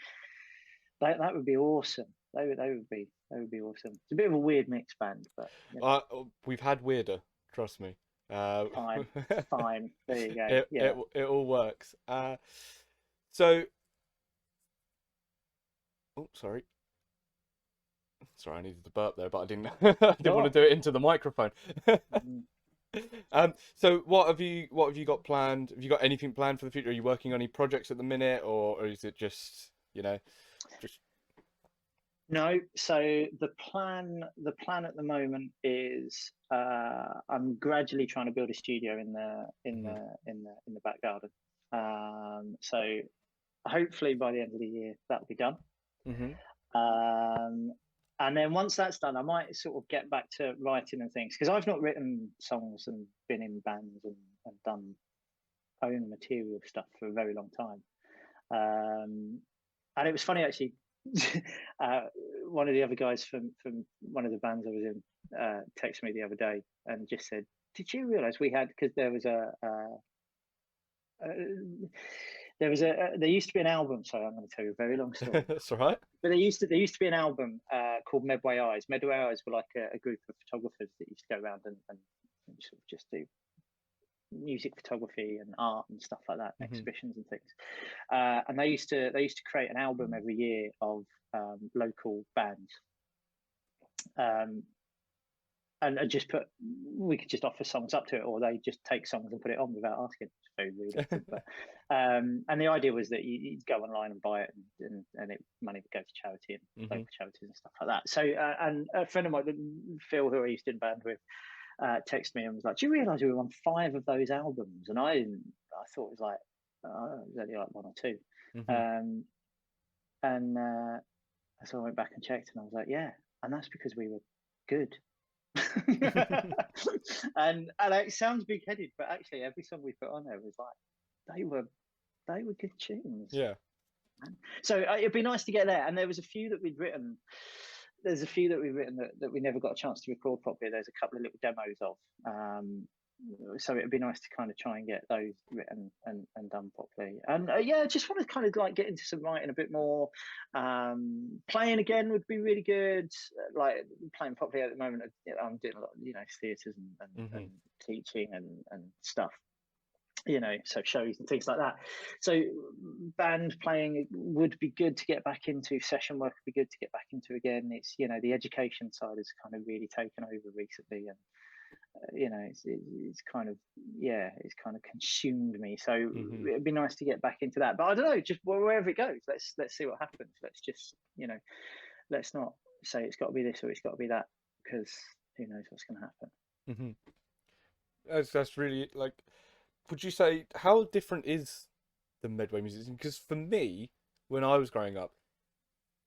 that would be awesome. They would be awesome. It's a bit of a weird mixed band, but you know, We've had weirder, trust me. Uh, fine, fine. There you go. it Yeah. it it all works. So oh, sorry. Sorry, I needed to burp there, but I didn't. I didn't want Oh. to do it into the microphone. Mm. So what have you got planned? Have you got anything planned for the future? Are you working on any projects at the minute, or is it just just No, so the plan at the moment is I'm gradually trying to build a studio in Mhm, the back garden. So hopefully by the end of the year that'll be done. mhm, Um, and then once that's done, I might sort of get back to writing and things because I've not written songs and been in bands and done own material stuff for a very long time. And it was funny actually. uh, One of the other guys from one of the bands I was in texted me the other day and just said, "Did you realise we had?" Because uh, there used to be an album. Sorry, I'm going to tell you a very long story. that's all right. But there used to be an album called Medway Eyes. Medway Eyes were like a group of photographers that used to go around and sort of just do music photography and art and stuff like that, Mhm. exhibitions and things. And they used to create an album every year of local bands, um, and just we could just offer songs up to it, or they just take songs and put it on without asking. It's very rude, I think, but and the idea was that you'd go online and buy it, and money would go to charity and local Mhm. charities and stuff like that. So and a friend of mine, Phil, who I used to in band with, texted me and was like, "Do you realise we were on 5 of those albums?" And I thought it was like it was only like 1 or 2, Mhm. um, and so I went back and checked, and I was like, "Yeah," and that's because we were good. And it sounds big headed, but actually every song we put on there was like they were good tunes. Yeah. So it'd be nice to get there. And there was a few that we'd written. There's a few that we've written that we never got a chance to record properly. There's a couple of little demos of. So it'd be nice to kind of try and get those written and done properly. And yeah, I just want to kind of like get into some writing a bit more. Playing again would be really good. Like playing properly at the moment, I'm doing a lot, theatres and Mhm. teaching and stuff. So shows and things like that. So band playing would be good to get back into. Session work would be good to get back into again. It's the education side has kind of really taken over recently, and it's kind of it's kind of consumed me. So Mhm. it'd be nice to get back into that. But I don't know, just wherever it goes, let's see what happens. Let's just let's not say it's got to be this or it's got to be that, because who knows what's going to happen. Mhm. That's really like. Would you say how different is the Medway music scene? Because for me, when I was growing up,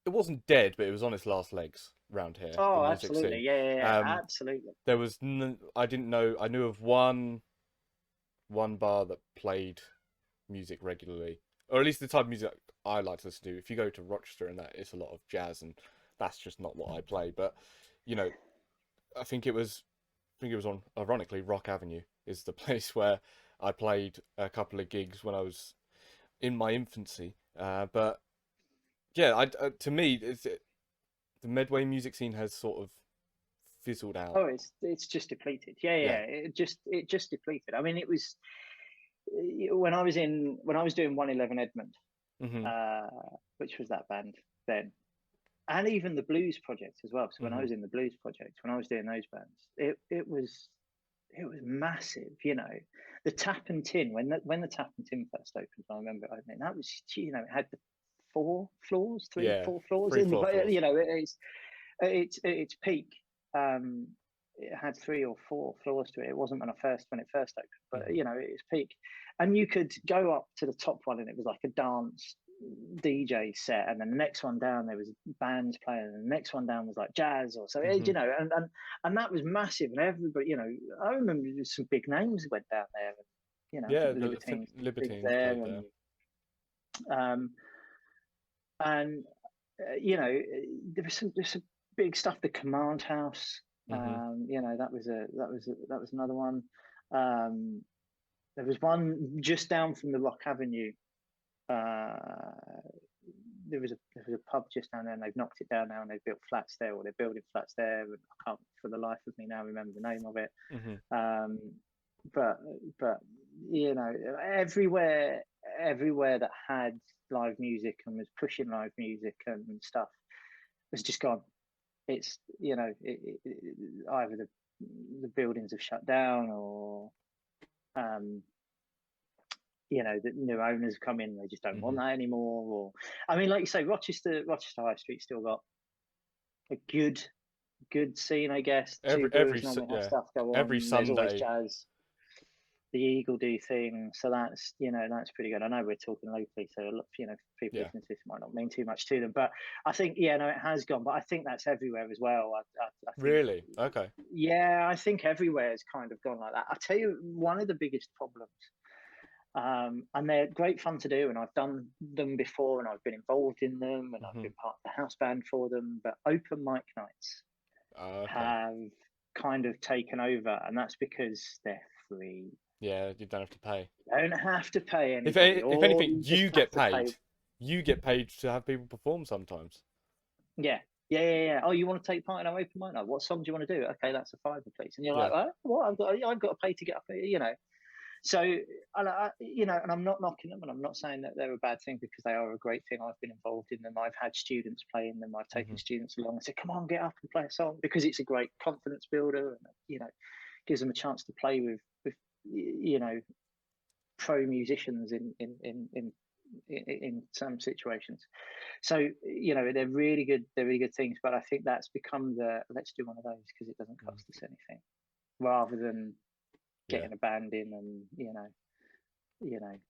it wasn't dead, but it was on its last legs around here. The Oh, music absolutely, scene. yeah, absolutely. There was I didn't know. I knew of one bar that played music regularly, or at least the type of music I like to listen to. If you go to Rochester and that, it's a lot of jazz, and that's just not what I play. But you know, I think it was on, ironically, Rock Avenue is the place where I played a couple of gigs when I was in my infancy. But yeah, to me, the Medway music scene has sort of fizzled out. Oh, it's just depleted. Yeah, Yeah. it just depleted. I mean, it was when I was doing 111 Edmund, Mhm. uh, which was that band then, and even the Blues Project as well. So when I Mhm. was in the Blues Project, when I was doing those bands, it was massive. The Tap and Tin, when the Tap and Tin first opened, I remember opening. That was it had the 4 floors, three, Yeah. 4 floors Free in the, floor but floors. its peak. Um, it had 3 or 4 floors to it. It wasn't when it first opened, but Mhm. its peak, and you could go up to the top one, and it was like a dance DJ set, and then the next one down there was bands playing, and the next one down was like jazz or so. Mhm. And that was massive, and everybody, I remember some big names went down there, and I Yeah. think the I think Libertines did gigs Libertines there, played there. and Um, and there's some big stuff. The Command House, that was another one. There was one just down from the Rock Avenue. There was a pub just down there, and they've knocked it down now, and they've built flats there, or they're building flats there. And I can't, for the life of me, now remember the name of it. But everywhere that had live music and was pushing live music and stuff has just gone. It's either the buildings have shut down, or the new owners come in, they just don't want that anymore. Or, I mean, like you say, Rochester High Street still got a good scene, I guess. Two Brewers normally have stuff go on. Every Sunday, there's always jazz. The Eagle do things, so that's pretty good. I know we're talking locally, so people listening to this might not mean too much to them, but I think it has gone. But I think that's everywhere as well. I think, really? Okay. Yeah, I think everywhere has kind of gone like that. I'll tell you one of the biggest problems, and they're great fun to do, and I've done them before, and I've been involved in them, and I've been part of the house band for them. But open mic nights have kind of taken over, and that's because they're free. Yeah, you don't have to pay. You don't have to pay anything. If anything, you get paid. You get paid to have people perform sometimes. Yeah. Oh, you want to take part in our open mic night? What song do you want to do? Okay, that's a £5, please. And you're like, oh, what? I've got to pay to get up here, So, and I'm not knocking them, and I'm not saying that they're a bad thing, because they are a great thing. I've been involved in them. I've had students play in them. I've taken students along and said, come on, get up and play a song, because it's a great confidence builder, and gives them a chance to play with pro musicians in some situations. So they're really good things. But I think that's become let's do one of those because it doesn't cost us anything, rather than getting a band in, and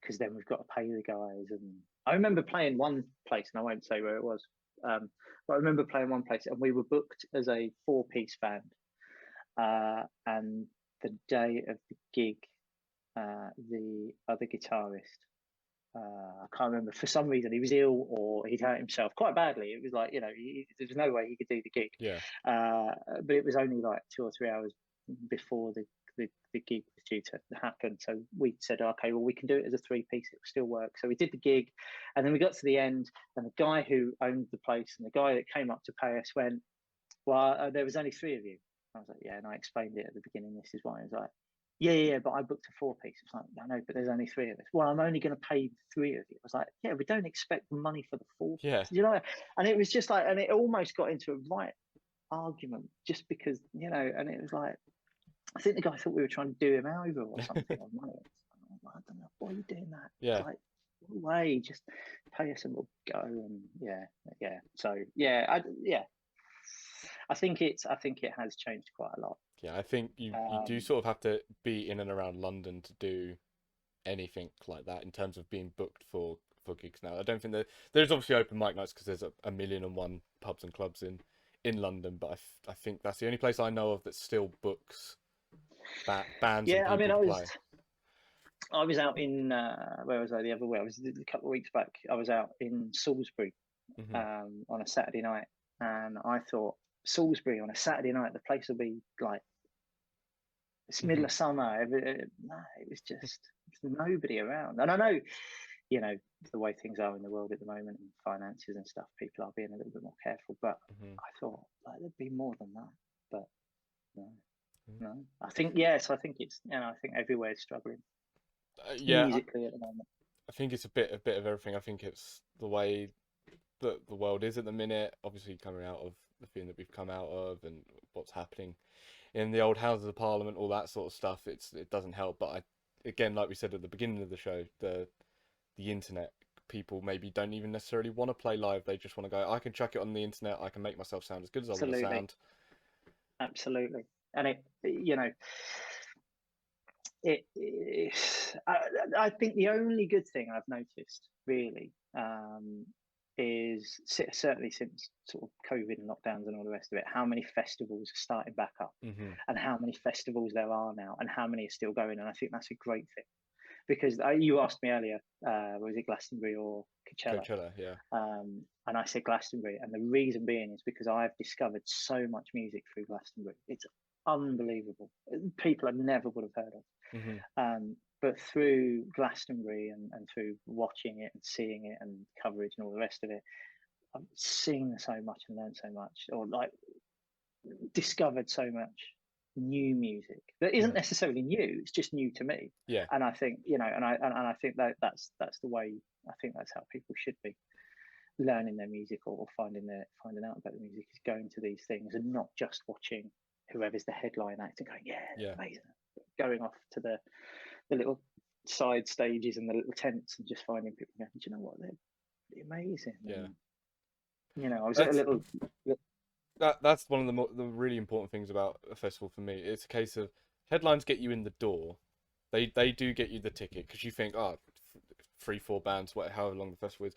because then we've got to pay the guys. And I remember playing one place, and I won't say where it was, but I remember playing one place, and we were booked as a 4-piece band, and the day of the gig, the other guitarist, I can't remember, for some reason he was ill, or he'd hurt himself quite badly. It was like, there was no way he could do the gig. But it was only like 2 or 3 hours before the gig was due to happen. So we said, okay, well, we can do it as a 3-piece, it will still work. So we did the gig, and then we got to the end, and the guy who owned the place and the guy that came up to pay us went, well, there was only 3 of you. I was like, yeah, and I explained it at the beginning, this is why. I was like, yeah, but I booked a 4-piece. It's like, no, but there's only 3 of us. Well, I'm only going to pay 3 of you. I was like, yeah, we don't expect the money for the 4. Yeah. And it was just like, and it almost got into a right argument, just because, and it was like, I think the guy thought we were trying to do him over or something. I don't know, why are you doing that? Yeah. It's like, no way, just pay us and we'll go. And yeah. So I think it has changed quite a lot. Yeah, I think you do sort of have to be in and around London to do anything like that in terms of being booked for gigs now. I don't think there's obviously open mic nights, because there's a million and one pubs and clubs in London, but I think that's the only place I know of that still books bands. Yeah, and people I mean, play. I was out in where was I the other way? I was a couple of weeks back. I was out in Salisbury on a Saturday night, and I thought, Salisbury on a Saturday night, the place will be like, it's middle of summer. No, it was just nobody around. And I know, the way things are in the world at the moment, and finances and stuff, people are being a little bit more careful. But I thought, like, there'd be more than that. But no. I think I think it's, I think everywhere's struggling. Musically at the moment. I think it's a bit of everything. I think it's the way that the world is at the minute, obviously coming out of the thing that we've come out of, and what's happening in the old Houses of Parliament, all that sort of stuff. It doesn't help. But again, like we said at the beginning of the show, the internet, people maybe don't even necessarily want to play live. They just want to go, I can chuck it on the internet, I can make myself sound as good as I want to sound. Absolutely. And I think the only good thing I've noticed, really, is certainly since sort of COVID and lockdowns and all the rest of it, how many festivals are starting back up, and how many festivals there are now, and how many are still going. And I think that's a great thing. because you asked me earlier, was it Glastonbury or Coachella? Coachella, yeah. And I said Glastonbury, and the reason being is because I've discovered so much music through Glastonbury. It's unbelievable. People I never would have heard of. But through Glastonbury and through watching it and seeing it and coverage and all the rest of it, I've seen so much and learned so much, or like discovered so much new music that isn't necessarily new. It's just new to me. Yeah. And I think, and I think that's the way. I think that's how people should be learning their music or finding out about the music, is going to these things and not just watching whoever's the headline act and going, yeah, amazing. Going off to the little side stages and the little tents and just finding people going, do you know what, they're amazing. Yeah. And, I was at a little. That's one of the really important things about a festival for me. It's a case of headlines get you in the door. They do get you the ticket because you think, 3-4 bands, however long the festival is.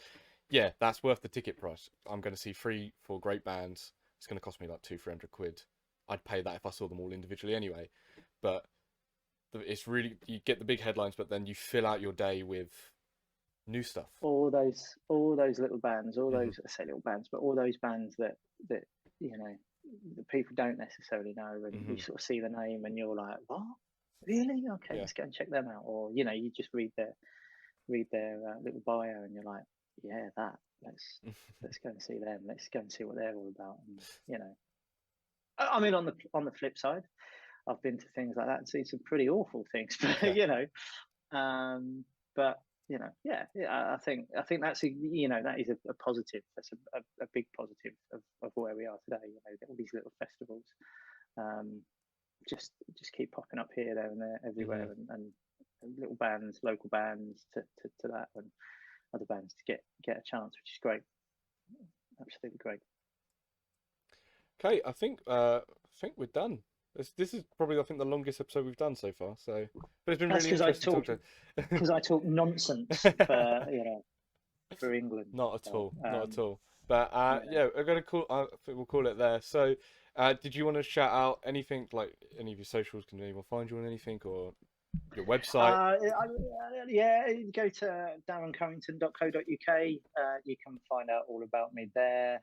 Yeah, that's worth the ticket price. I'm going to see 3-4 great bands. It's going to cost me like 200-300 quid. I'd pay that if I saw them all individually anyway. But it's really, you get the big headlines, but then you fill out your day with new stuff. All those little bands, I say little bands, but all those bands that the people don't necessarily know, and you sort of see the name and you're like, what? Really? Okay, let's go and check them out. Or you just read their little bio and you're like, yeah, let's go and see them. Let's go and see what they're all about. And I mean, on the flip side, I've been to things like that and seen some pretty awful things, but but I think that's that is a positive. That's a big positive of where we are today. All these little festivals, just keep popping up here, there, and there, everywhere, and little bands, local bands to that, and other bands to get a chance, which is great. Absolutely great. Okay, I think we're done. This is probably, I think, the longest episode we've done so far. So, but it's been really interesting to talk to. Because I talk nonsense for England. Not at all. Not at all. But yeah, we're gonna call. I think we'll call it there. So, did you want to shout out anything, like any of your socials? Can anyone find you on anything, or your website? Go to darrencurrington.co.uk. You can find out all about me there.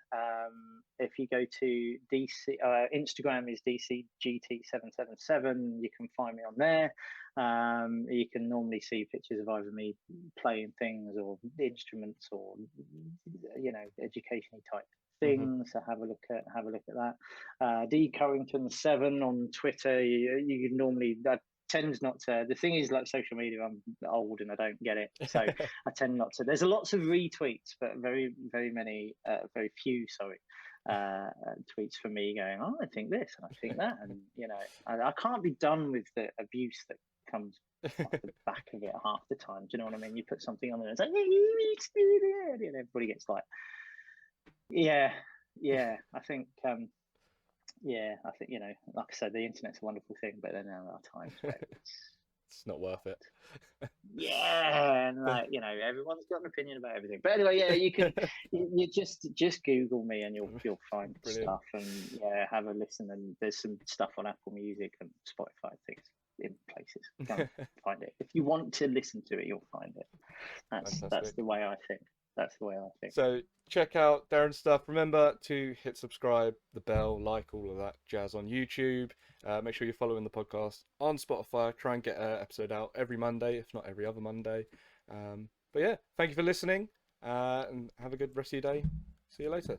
If you go to DC, Instagram is DCGT777. You can find me on there. You can normally see pictures of either me playing things or instruments or educational type things. So have a look at that. D Currington7 on Twitter. You normally tend not to. The thing is, like social media, I'm old and I don't get it, so I tend not to. There's lots of retweets, but very few tweets for me going, oh, I think this and I think that, and I can't be done with the abuse that comes off the back of it half the time. Do you know what I mean? You put something on there and it's like, and everybody gets like, I think like I said, the internet's a wonderful thing, but then there are times where it's not worth it. And everyone's got an opinion about everything. But anyway, you can you just Google me and you'll find stuff, and have a listen. And there's some stuff on Apple Music and Spotify, things in places. Go and find it. If you want to listen to it, you'll find it. That's the way I think. That's the way I think. So check out Darren's stuff. Remember to hit subscribe, the bell, like, all of that jazz on YouTube. Make sure you're following the podcast on Spotify. Try and get an episode out every Monday, if not every other Monday. But yeah, thank you for listening, and have a good rest of your day. See you later.